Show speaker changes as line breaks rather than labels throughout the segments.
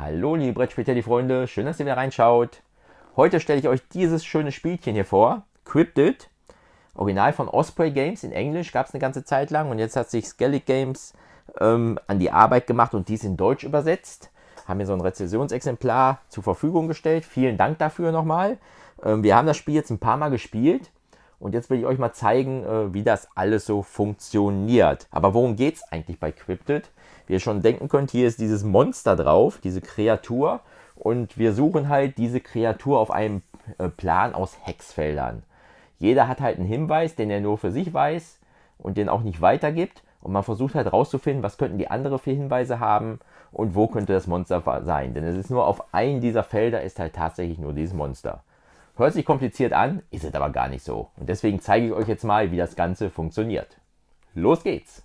Hallo liebe Brettspiel-Teddy-Freunde, schön, dass ihr wieder reinschaut. Heute stelle ich euch dieses schöne Spielchen hier vor, Cryptid. Original von Osprey Games in Englisch, gab es eine ganze Zeit lang und jetzt hat sich Skellig Games an die Arbeit gemacht und dies in Deutsch übersetzt. Haben mir so ein Rezensionsexemplar zur Verfügung gestellt. Vielen Dank dafür nochmal. Wir haben das Spiel jetzt ein paar Mal gespielt und jetzt will ich euch mal zeigen, wie das alles so funktioniert. Aber worum geht es eigentlich bei Cryptid? Wie ihr schon denken könnt, hier ist dieses Monster drauf, diese Kreatur. Und wir suchen halt diese Kreatur auf einem Plan aus Hexfeldern. Jeder hat halt einen Hinweis, den er nur für sich weiß und den auch nicht weitergibt. Und man versucht halt rauszufinden, was könnten die anderen für Hinweise haben und wo könnte das Monster sein. Denn es ist nur auf einem dieser Felder ist halt tatsächlich nur dieses Monster. Hört sich kompliziert an, ist es aber gar nicht so. Und deswegen zeige ich euch jetzt mal, wie das Ganze funktioniert. Los geht's!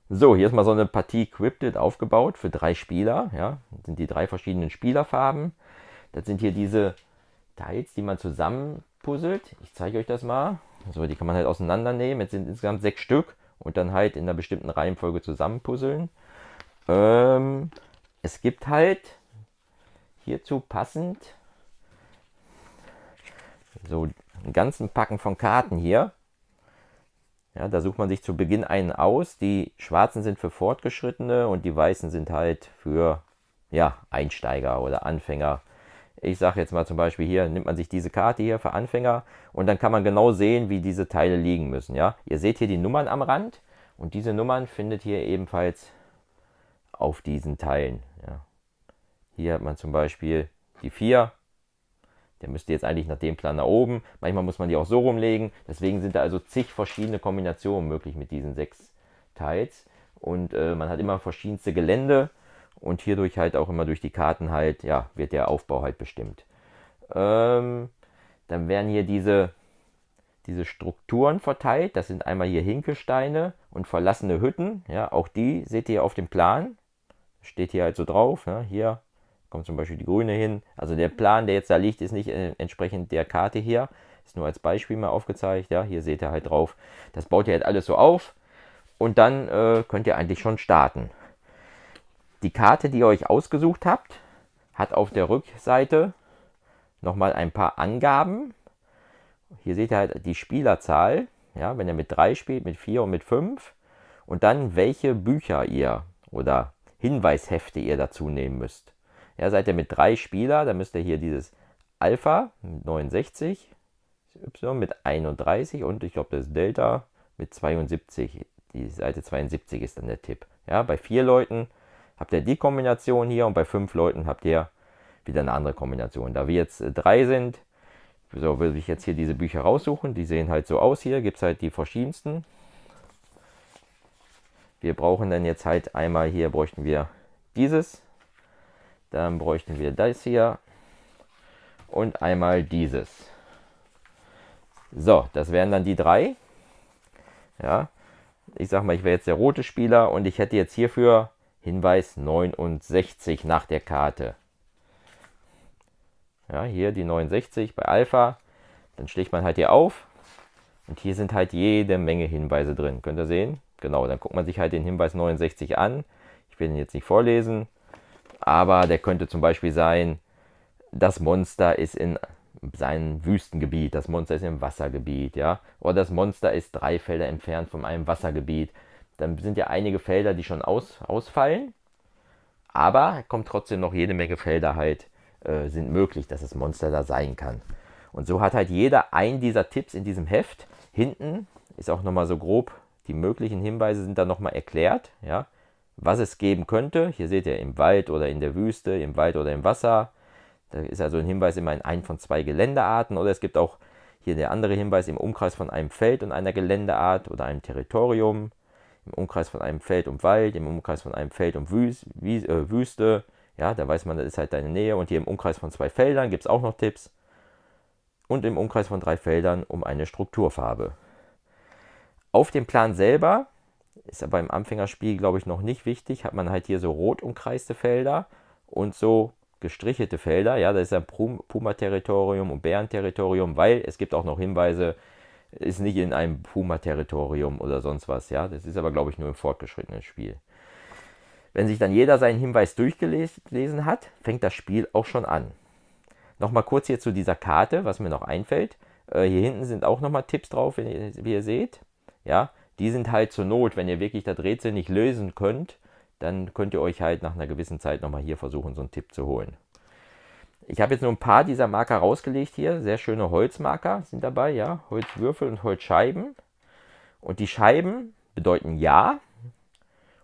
So, hier ist mal so eine Partie Cryptid aufgebaut für 3 Spieler. Ja, das sind die 3 verschiedenen Spielerfarben. Das sind hier diese Teils, die man zusammen puzzelt. Ich zeige euch das mal. So, die kann man halt auseinandernehmen. Jetzt sind insgesamt 6 Stück und dann halt in einer bestimmten Reihenfolge zusammen puzzeln. Es gibt halt hierzu passend so einen ganzen Packen von Karten hier. Ja, da sucht man sich zu Beginn einen aus. Die schwarzen sind für Fortgeschrittene und die weißen sind halt für Einsteiger oder Anfänger. Ich sage jetzt mal zum Beispiel hier, nimmt man sich diese Karte hier für Anfänger und dann kann man genau sehen, wie diese Teile liegen müssen. Ja? Ihr seht hier die Nummern am Rand und diese Nummern findet ihr ebenfalls auf diesen Teilen. Ja? Hier hat man zum Beispiel die 4. Der müsste jetzt eigentlich nach dem Plan nach oben. Manchmal muss man die auch so rumlegen. Deswegen sind da also zig verschiedene Kombinationen möglich mit diesen 6 Teils. Und man hat immer verschiedenste Gelände. Und hierdurch halt auch immer durch die Karten halt, wird der Aufbau halt bestimmt. Dann werden hier diese Strukturen verteilt. Das sind einmal hier Hinkelsteine und verlassene Hütten. Ja, auch die seht ihr auf dem Plan. Steht hier halt so drauf. Ja, hier kommt zum Beispiel die grüne hin. Also der Plan, der jetzt da liegt, ist nicht entsprechend der Karte hier. Ist nur als Beispiel mal aufgezeigt. Ja, hier seht ihr halt drauf. Das baut ihr halt alles so auf. Und dann könnt ihr eigentlich schon starten. Die Karte, die ihr euch ausgesucht habt, hat auf der Rückseite nochmal ein paar Angaben. Hier seht ihr halt die Spielerzahl. Ja, wenn ihr mit 3 spielt, mit 4 und mit 5. Und dann welche Bücher ihr oder Hinweishefte ihr dazu nehmen müsst. Ja, seid ihr mit 3 Spieler, dann müsst ihr hier dieses Alpha mit 69, Y mit 31 und ich glaube das Delta mit 72. Die Seite 72 ist dann der Tipp. Ja, bei 4 Leuten habt ihr die Kombination hier und bei 5 Leuten habt ihr wieder eine andere Kombination. Da wir jetzt 3 sind, so will ich jetzt hier diese Bücher raussuchen. Die sehen halt so aus hier, gibt es halt die verschiedensten. Wir brauchen dann jetzt halt einmal hier, bräuchten wir dieses. Dann bräuchten wir das hier und einmal dieses. So, das wären dann die 3. Ja, ich sag mal, ich wäre jetzt der rote Spieler und ich hätte jetzt hierfür Hinweis 69 nach der Karte. Ja, hier die 69 bei Alpha. Dann schlägt man halt hier auf und hier sind halt jede Menge Hinweise drin. Könnt ihr sehen? Genau, dann guckt man sich halt den Hinweis 69 an. Ich will ihn jetzt nicht vorlesen. Aber der könnte zum Beispiel sein, das Monster ist in seinem Wüstengebiet, das Monster ist im Wassergebiet, ja. Oder das Monster ist 3 Felder entfernt von einem Wassergebiet. Dann sind ja einige Felder, die schon ausfallen. Aber kommt trotzdem noch jede Menge Felder halt, sind möglich, dass das Monster da sein kann. Und so hat halt jeder einen dieser Tipps in diesem Heft. Hinten ist auch nochmal so grob, die möglichen Hinweise sind da nochmal erklärt, ja. Was es geben könnte. Hier seht ihr im Wald oder in der Wüste, im Wald oder im Wasser. Da ist also ein Hinweis immer in einem von 2 Geländearten. Oder es gibt auch hier der andere Hinweis im Umkreis von einem Feld und einer Geländeart oder einem Territorium. Im Umkreis von einem Feld und Wald, im Umkreis von einem Feld und Wüste. Ja, da weiß man, das ist halt deine Nähe. Und hier im Umkreis von 2 Feldern gibt es auch noch Tipps. Und im Umkreis von 3 Feldern um eine Strukturfarbe. Auf dem Plan selber ist aber im Anfängerspiel, glaube ich, noch nicht wichtig. Hat man halt hier so rot umkreiste Felder und so gestrichelte Felder, ja, das ist ja Puma-Territorium und Bären-Territorium, weil es gibt auch noch Hinweise, ist nicht in einem Puma-Territorium oder sonst was, ja. Das ist aber, glaube ich, nur im fortgeschrittenen Spiel. Wenn sich dann jeder seinen Hinweis durchgelesen hat, fängt das Spiel auch schon an. Nochmal kurz hier zu dieser Karte, was mir noch einfällt. Hier hinten sind auch nochmal Tipps drauf, wie ihr seht. Ja, die sind halt zur Not, wenn ihr wirklich das Rätsel nicht lösen könnt, dann könnt ihr euch halt nach einer gewissen Zeit nochmal hier versuchen, so einen Tipp zu holen. Ich habe jetzt nur ein paar dieser Marker rausgelegt hier. Sehr schöne Holzmarker sind dabei, ja. Holzwürfel und Holzscheiben. Und die Scheiben bedeuten Ja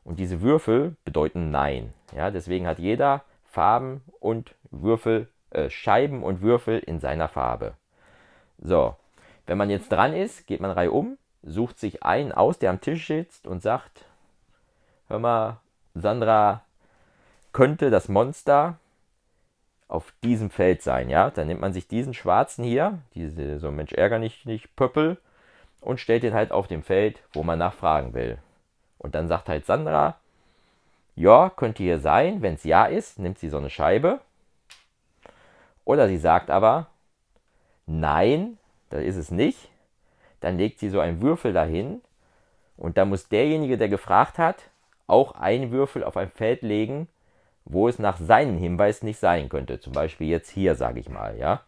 und diese Würfel bedeuten Nein. Ja, deswegen hat jeder Farben und Würfel, Scheiben und Würfel in seiner Farbe. So, wenn man jetzt dran ist, geht man reihum, sucht sich einen aus, der am Tisch sitzt und sagt, hör mal, Sandra, könnte das Monster auf diesem Feld sein, ja? Dann nimmt man sich diesen schwarzen hier, diese so Mensch ärger nicht Pöppel, und stellt den halt auf dem Feld, wo man nachfragen will. Und dann sagt halt Sandra, ja, könnte hier sein, wenn es ja ist, nimmt sie so eine Scheibe. Oder sie sagt aber, nein, da ist es nicht. Dann legt sie so einen Würfel dahin und da muss derjenige, der gefragt hat, auch einen Würfel auf ein Feld legen, wo es nach seinem Hinweis nicht sein könnte. Zum Beispiel jetzt hier, sage ich mal, ja.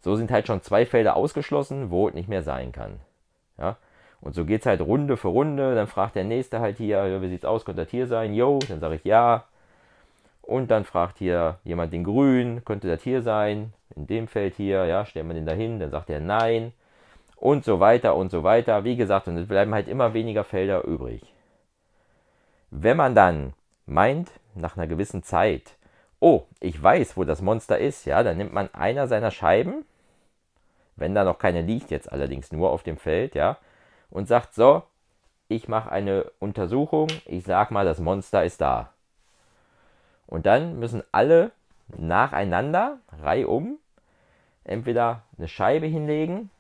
So sind halt schon 2 Felder ausgeschlossen, wo es nicht mehr sein kann. Ja. Und so geht es halt Runde für Runde. Dann fragt der Nächste halt hier, ja, wie sieht's aus, könnte das hier sein? Jo, dann sage ich ja. Und dann fragt hier jemand den Grün, könnte das hier sein? In dem Feld hier, ja, stellt man den da hin, dann sagt er nein. Und so weiter und so weiter. Wie gesagt, und es bleiben halt immer weniger Felder übrig. Wenn man dann meint, nach einer gewissen Zeit, oh, ich weiß, wo das Monster ist, ja, dann nimmt man einer seiner Scheiben, wenn da noch keine liegt, jetzt allerdings nur auf dem Feld, ja, und sagt so, ich mache eine Untersuchung, ich sag mal, das Monster ist da. Und dann müssen alle nacheinander, reihum, entweder eine Scheibe hinlegen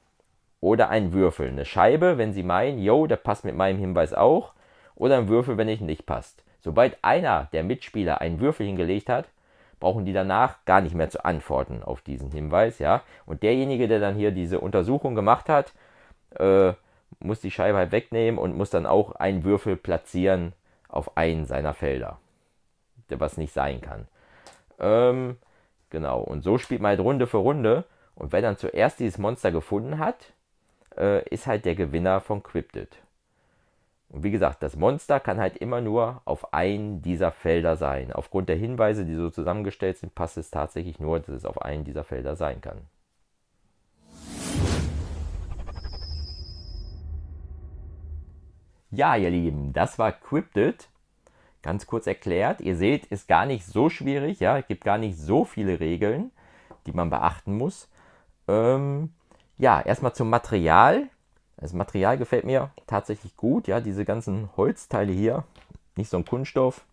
oder einen Würfel. Eine Scheibe, wenn sie meinen, jo, der passt mit meinem Hinweis auch, oder ein Würfel, wenn es nicht passt. Sobald einer der Mitspieler einen Würfel hingelegt hat, brauchen die danach gar nicht mehr zu antworten auf diesen Hinweis, ja. Und derjenige, der dann hier diese Untersuchung gemacht hat, muss die Scheibe halt wegnehmen und muss dann auch einen Würfel platzieren auf einen seiner Felder, der was nicht sein kann. Genau, und so spielt man halt Runde für Runde. Und wer dann zuerst dieses Monster gefunden hat, ist halt der Gewinner von Cryptid. Und wie gesagt, das Monster kann halt immer nur auf einen dieser Felder sein. Aufgrund der Hinweise, die so zusammengestellt sind, passt es tatsächlich nur, dass es auf einen dieser Felder sein kann. Ja, ihr Lieben, das war Cryptid. Ganz kurz erklärt. Ihr seht, ist gar nicht so schwierig. Ja, es gibt gar nicht so viele Regeln, die man beachten muss. Ja, erstmal zum Material. Das Material gefällt mir tatsächlich gut. Ja, diese ganzen Holzteile hier, nicht so ein Kunststoff,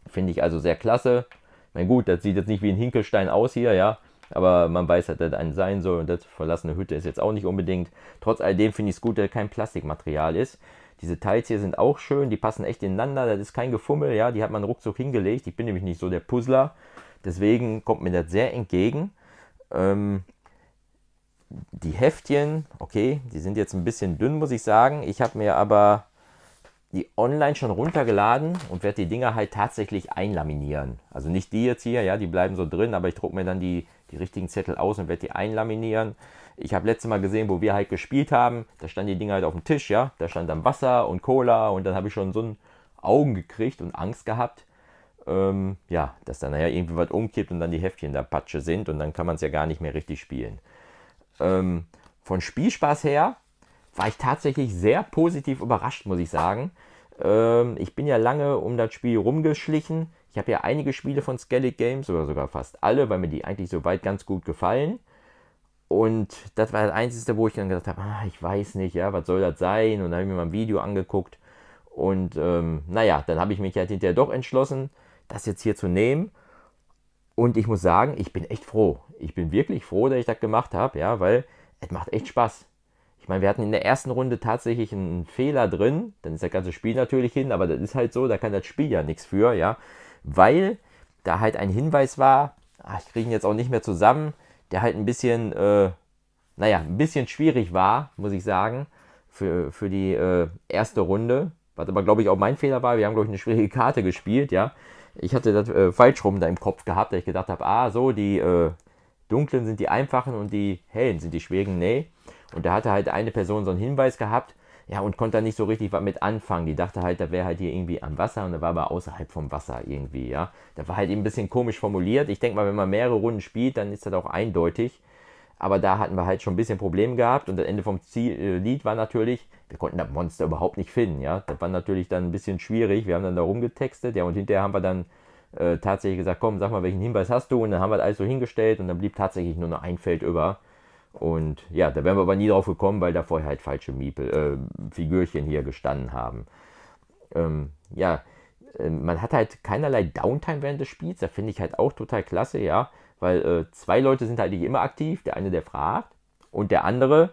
finde ich also sehr klasse. Na gut, das sieht jetzt nicht wie ein Hinkelstein aus hier, ja, aber man weiß, dass das ein sein soll und das verlassene Hütte ist jetzt auch nicht unbedingt. Trotz alledem finde ich es gut, dass kein Plastikmaterial ist. Diese Teils hier sind auch schön, die passen echt ineinander, das ist kein Gefummel, ja, die hat man ruckzuck hingelegt. Ich bin nämlich nicht so der Puzzler, deswegen kommt mir das sehr entgegen. Die Heftchen, okay, die sind jetzt ein bisschen dünn, muss ich sagen. Ich habe mir aber die online schon runtergeladen und werde die Dinger halt tatsächlich einlaminieren. Also nicht die jetzt hier, ja, die bleiben so drin, aber ich drucke mir dann die richtigen Zettel aus und werde die einlaminieren. Ich habe letztes Mal gesehen, wo wir halt gespielt haben, da standen die Dinger halt auf dem Tisch, ja, da stand dann Wasser und Cola und dann habe ich schon so ein Augen gekriegt und Angst gehabt, ja, dass dann nachher irgendwie was umkippt und dann die Heftchen da Patsche sind und dann kann man es ja gar nicht mehr richtig spielen. Von Spielspaß her war ich tatsächlich sehr positiv überrascht, muss ich sagen. Ich bin ja lange um das Spiel rumgeschlichen. Ich habe ja einige Spiele von Skellig Games, oder sogar fast alle, weil mir die eigentlich soweit ganz gut gefallen. Und das war das Einzige, wo ich dann gesagt habe, ich weiß nicht, ja, was soll das sein? Und dann habe ich mir mal ein Video angeguckt. Und naja, dann habe ich mich halt hinterher doch entschlossen, das jetzt hier zu nehmen. Und ich muss sagen, ich bin echt froh. Ich bin wirklich froh, dass ich das gemacht habe, ja, weil es macht echt Spaß. Ich meine, wir hatten in der ersten Runde tatsächlich einen Fehler drin. Dann ist das ganze Spiel natürlich hin, aber das ist halt so, da kann das Spiel ja nichts für, ja. Weil da halt ein Hinweis war, ich kriege ihn jetzt auch nicht mehr zusammen, der halt ein bisschen, ein bisschen schwierig war, muss ich sagen, für die erste Runde. Was aber, glaube ich, auch mein Fehler war. Wir haben, glaube ich, eine schwierige Karte gespielt, ja. Ich hatte das falsch rum da im Kopf gehabt, dass ich gedacht habe, so, die dunklen sind die einfachen und die hellen sind die schwierigen. Nee. Und da hatte halt eine Person so einen Hinweis gehabt, ja, und konnte da nicht so richtig was mit anfangen. Die dachte halt, da wäre halt hier irgendwie am Wasser und da war aber außerhalb vom Wasser irgendwie, ja. Da war halt eben ein bisschen komisch formuliert. Ich denke mal, wenn man mehrere Runden spielt, dann ist das auch eindeutig. Aber da hatten wir halt schon ein bisschen Probleme gehabt und das Ende vom Lied war natürlich, wir konnten das Monster überhaupt nicht finden, ja. Das war natürlich dann ein bisschen schwierig. Wir haben dann da rumgetextet, ja, und hinterher haben wir dann tatsächlich gesagt, komm, sag mal, welchen Hinweis hast du? Und dann haben wir das alles so hingestellt und dann blieb tatsächlich nur noch ein Feld über. Und ja, da wären wir aber nie drauf gekommen, weil da vorher halt falsche Figürchen hier gestanden haben. Man hat halt keinerlei Downtime während des Spiels. Da finde ich halt auch total klasse, ja. Weil zwei Leute sind halt nicht immer aktiv. Der eine, der fragt und der andere,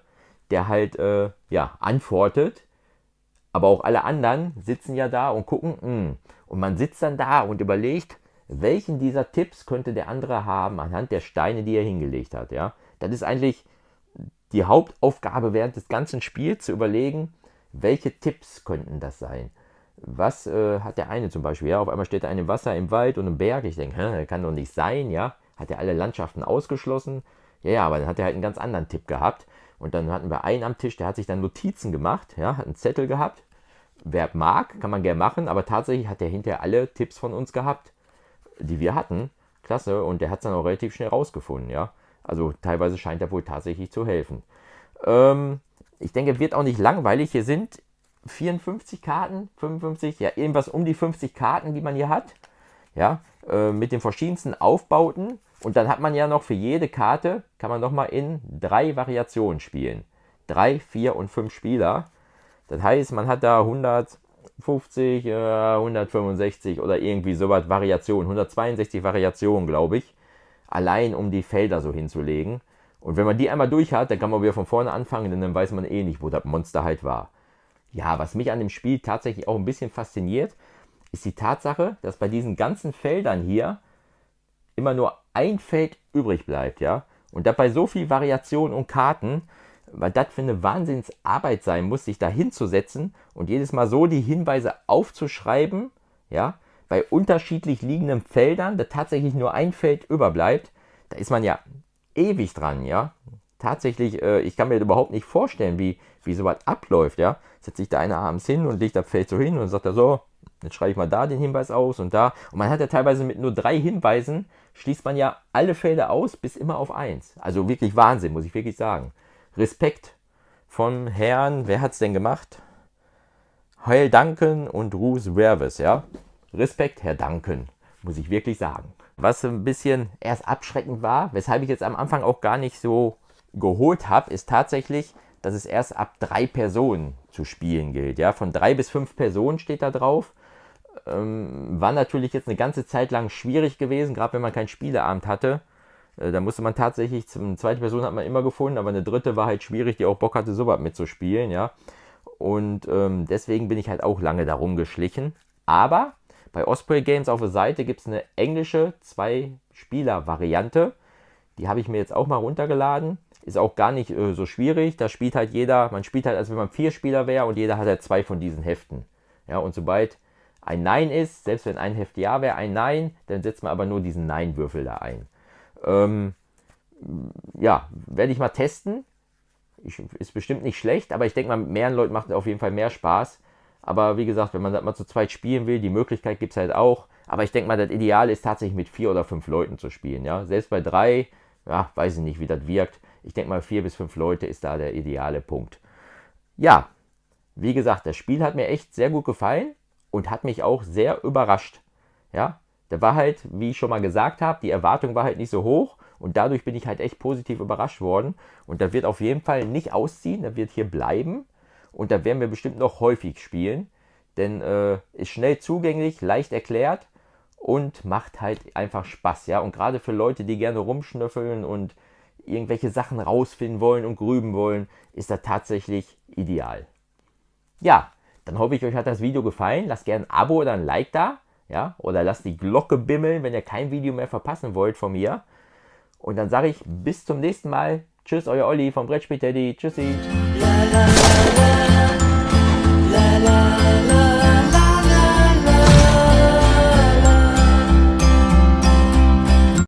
der halt antwortet. Aber auch alle anderen sitzen ja da und gucken. Und man sitzt dann da und überlegt, welchen dieser Tipps könnte der andere haben anhand der Steine, die er hingelegt hat. Ja? Das ist eigentlich die Hauptaufgabe während des ganzen Spiels, zu überlegen, welche Tipps könnten das sein. Was hat der eine zum Beispiel? Ja, auf einmal steht da ein im Wasser, im Wald und im Berg. Ich denke, das kann doch nicht sein. Ja? Hat er alle Landschaften ausgeschlossen? Ja, aber dann hat er halt einen ganz anderen Tipp gehabt. Und dann hatten wir einen am Tisch, der hat sich dann Notizen gemacht, ja, hat einen Zettel gehabt. Wer mag, kann man gerne machen, aber tatsächlich hat er hinterher alle Tipps von uns gehabt, die wir hatten. Klasse, und der hat es dann auch relativ schnell rausgefunden, ja. Also teilweise scheint er wohl tatsächlich zu helfen. Ich denke, wird auch nicht langweilig. Hier sind 54 Karten, 55, ja, irgendwas um die 50 Karten, die man hier hat. Ja, mit den verschiedensten Aufbauten. Und dann hat man ja noch für jede Karte, kann man nochmal in 3 Variationen spielen. 3, 4 und 5 Spieler. Das heißt, man hat da 150, 165 oder irgendwie sowas Variationen, 162 Variationen, glaube ich, allein um die Felder so hinzulegen. Und wenn man die einmal durch hat, dann kann man wieder von vorne anfangen, denn dann weiß man eh nicht, wo das Monster halt war. Ja, was mich an dem Spiel tatsächlich auch ein bisschen fasziniert, ist die Tatsache, dass bei diesen ganzen Feldern hier immer nur ein Feld übrig bleibt, ja. Und dabei so viel Variation und Karten, weil das für eine Wahnsinnsarbeit sein muss, sich da hinzusetzen und jedes Mal so die Hinweise aufzuschreiben, ja, bei unterschiedlich liegenden Feldern, da tatsächlich nur ein Feld überbleibt, da ist man ja ewig dran, ja. Tatsächlich, ich kann mir das überhaupt nicht vorstellen, wie sowas abläuft, ja. Setzt sich da einer abends hin und legt das Feld so hin und sagt da so, jetzt schreibe ich mal da den Hinweis aus und da. Und man hat ja teilweise mit nur 3 Hinweisen, schließt man ja alle Felder aus, bis immer auf 1. Also wirklich Wahnsinn, muss ich wirklich sagen. Respekt von Herrn, wer hat es denn gemacht? Heil Duncan und Ruth Werves, ja. Respekt, Herr Duncan, muss ich wirklich sagen. Was ein bisschen erst abschreckend war, weshalb ich jetzt am Anfang auch gar nicht so geholt habe, ist tatsächlich, dass es erst ab 3 Personen zu spielen gilt. Ja? Von 3 bis 5 Personen steht da drauf. War natürlich jetzt eine ganze Zeit lang schwierig gewesen, gerade wenn man keinen Spieleabend hatte. Da musste man tatsächlich, eine zweite Person hat man immer gefunden, aber eine dritte war halt schwierig, die auch Bock hatte, sowas mitzuspielen. Ja? Und deswegen bin ich halt auch lange darum geschlichen. Aber bei Osprey Games auf der Seite gibt es eine englische 2-Spieler-Variante. Die habe ich mir jetzt auch mal runtergeladen. Ist auch gar nicht so schwierig. Da spielt halt jeder, man spielt halt, als wenn man 4 Spieler wäre und jeder hat halt 2 von diesen Heften. Ja, und sobald ein Nein ist, selbst wenn ein Heft Ja wäre, ein Nein, dann setzt man aber nur diesen Nein-Würfel da ein. Werde ich mal testen. Ist bestimmt nicht schlecht, aber ich denke mal, mit mehreren Leuten macht es auf jeden Fall mehr Spaß. Aber wie gesagt, wenn man das mal zu zweit spielen will, die Möglichkeit gibt es halt auch. Aber ich denke mal, das Ideale ist tatsächlich mit 4 oder 5 Leuten zu spielen. Ja? Selbst bei 3, ja, weiß ich nicht, wie das wirkt. Ich denke mal, 4 bis 5 Leute ist da der ideale Punkt. Ja, wie gesagt, das Spiel hat mir echt sehr gut gefallen und hat mich auch sehr überrascht. Ja, da war halt, wie ich schon mal gesagt habe, die Erwartung war halt nicht so hoch und dadurch bin ich halt echt positiv überrascht worden. Und das wird auf jeden Fall nicht ausziehen, das wird hier bleiben und da werden wir bestimmt noch häufig spielen, denn ist schnell zugänglich, leicht erklärt und macht halt einfach Spaß. Ja, und gerade für Leute, die gerne rumschnüffeln und irgendwelche Sachen rausfinden wollen und grüben wollen, ist das tatsächlich ideal. Ja, dann hoffe ich, euch hat das Video gefallen. Lasst gerne ein Abo oder ein Like da. Ja, oder lasst die Glocke bimmeln, wenn ihr kein Video mehr verpassen wollt von mir. Und dann sage ich bis zum nächsten Mal. Tschüss, euer Olli vom Brettspiel Teddy. Tschüssi.